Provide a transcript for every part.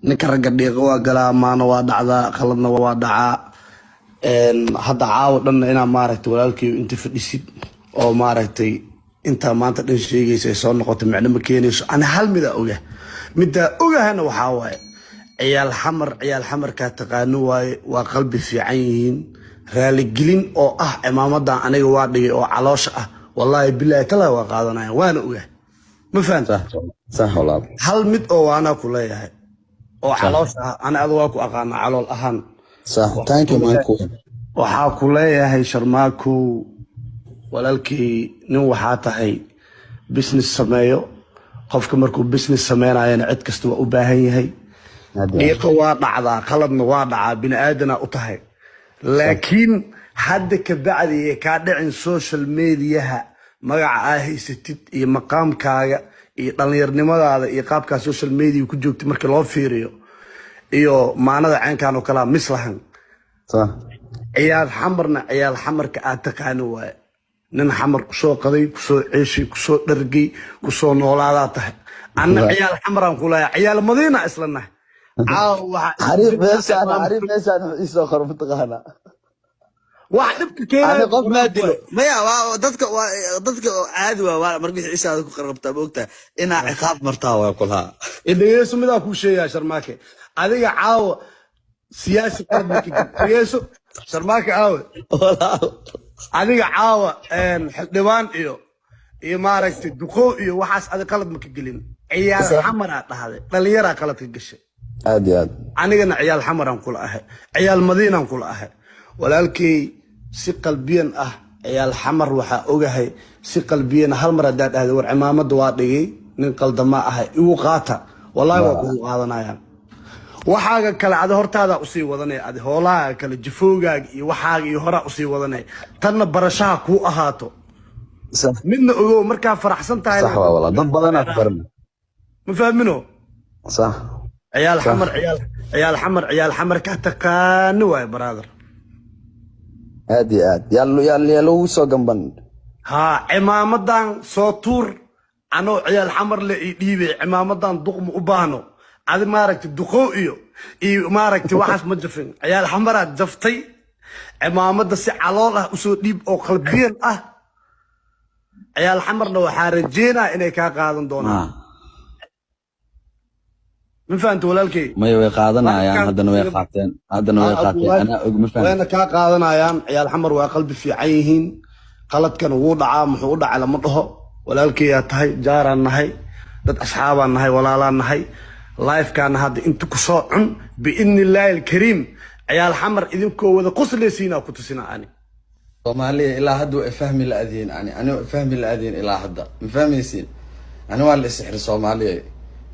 ninka ragga dhiiqa waa galaa maana waa dhacdaa qaladna waa dhacaa hadda caawa dhanna inaa maaragtay walaalkii inta fadhisid oo maaragtay inta maanta dhan sheegaysa ay soo noqoto macno ma keenayso ana hal mida ogahana waxaa waaye ciyaal xamarkaa taqaano waaye waa qalbi fiican yihiin raaligelin oo ah cimaamadan aniga waa dhigay oo caloosha ah wallaahi bilaahi tala waa qaadanaya waana ogah ma fahanta صح والله hal mid oo waana ku leeyahay oo caloosha ah ana adiga waa ku aqaana calool ahaan صح ثانك يو مانكو waxaa ku leeyahay Sharmaako walaalkii nin waxaa tahay business sameeyo qofka markuu business sameynayana cid kasta waa u baahan yahay dhiiqa waa dhacdaa qaladna waa dhacaa bini aadana u tahay laakiin hadda ka bacdi ka dhicin social mediaha magaca ay haysatid iyo maqaamkaaga iyo dhalinyarnimadaada iyo qaabka social media ku joogtay markii loo fiiriyo iyo maanada caynkan oo kala mislahan صح ciyaal xamarka aad taqaano waay nin xamar ku soo qaday ku soo ceeshi ku soo dhargay ku soo noolaada tahay anna ciyaal xamaran ku leeyahay ciyaal madiina islana عارف meeshaan isoo qormo taqaana wax dhibka keenay أنا قف ما أدري ما يا ضدك عادي مرقي عيسى هذا قربتها بوقتها إن عقاب مرتاوى كلها idhageeso midaa ku sheegaa Sharmaake adiga caawa siyaasi qarabki idhageeso Sharmaake caawa adiga caawa xildhibaan iyo maaragtay duqo iyo waxaas adiga qalad ma ka gelin ciyaal xamar aad dhahday dhalinyara qalad ka gashay عادي anigana ciyaal xamaran kula ahay ciyaal madiinaan kula ahay walaalkii si qalbiyan ah ciyaal xamar waxa ogahay si qalbiyan hal mar hadaad dhahday war cimaamada waa dhigay nin qaldama ah igu qaata wallahi waa ku qaadanayaan waxaaga kale ad hortaada u sii wadanay ad hoolaaga kale jifoogaga iyo waxaaga iyo hora u sii wadanay tanna barashaha ku ahaato صح midna ogow markaa faraxsan tahay صح والله ضد بدنا أكبرنا ma fahmino صح ciyaal xamar ka taqaano waay brother عادي يلا وسو جنبن ها cimaamadan soo tuur anoo ciyaal xamar la ii dhiibay cimaamadan duqmo u baahno adi maaragtay duqo iyo maaragtay waxaas ma jafin ciyaal xamaraad jaftay cimaamada si calool ah usoo dhiib oo qalbiyan ah ciyaal xamarna waxaa rajeynaa inay kaa qaadan doonaan ma fahanta walaalkay ما يوي قادنا يعني هذا وي قاتين أنا ما فاهم وين ka qaadanayaan ciyaal xamar waa qalbi fiican yihiin qaladkan wuu dhacaa muxuu u dhacay lama dhaho walaalkay yaa tahay jaaraan nahay dad asxaabaan nahay walaalaan nahay live kan hadda inta ku soo cun biidnillaahi alkariim ciyaal xamar idinkoo wada qoslaysiina ku tusina ani Soomaaliya ilaa hadda way fahmi laadeen ani fahmi laadeen ilaa hadda ma fahmaysiin ani waa la sixir Soomaaliya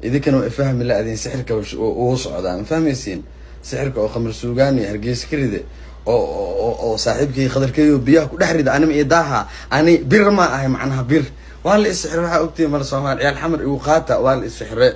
idinkana way fahmi laadeen sixirka oo socdaan ma fahmaysiin sixirka oo khamr suugaan iyo hargeys kiride oo saaxiibkii qadarkeeyo biyaha ku dhaxrida anima idaha ani bir ma ahay macnaha bir waa la sixir waxa ogtay mar Soomaaliya ciyaal xamar igu qaata waa la sixire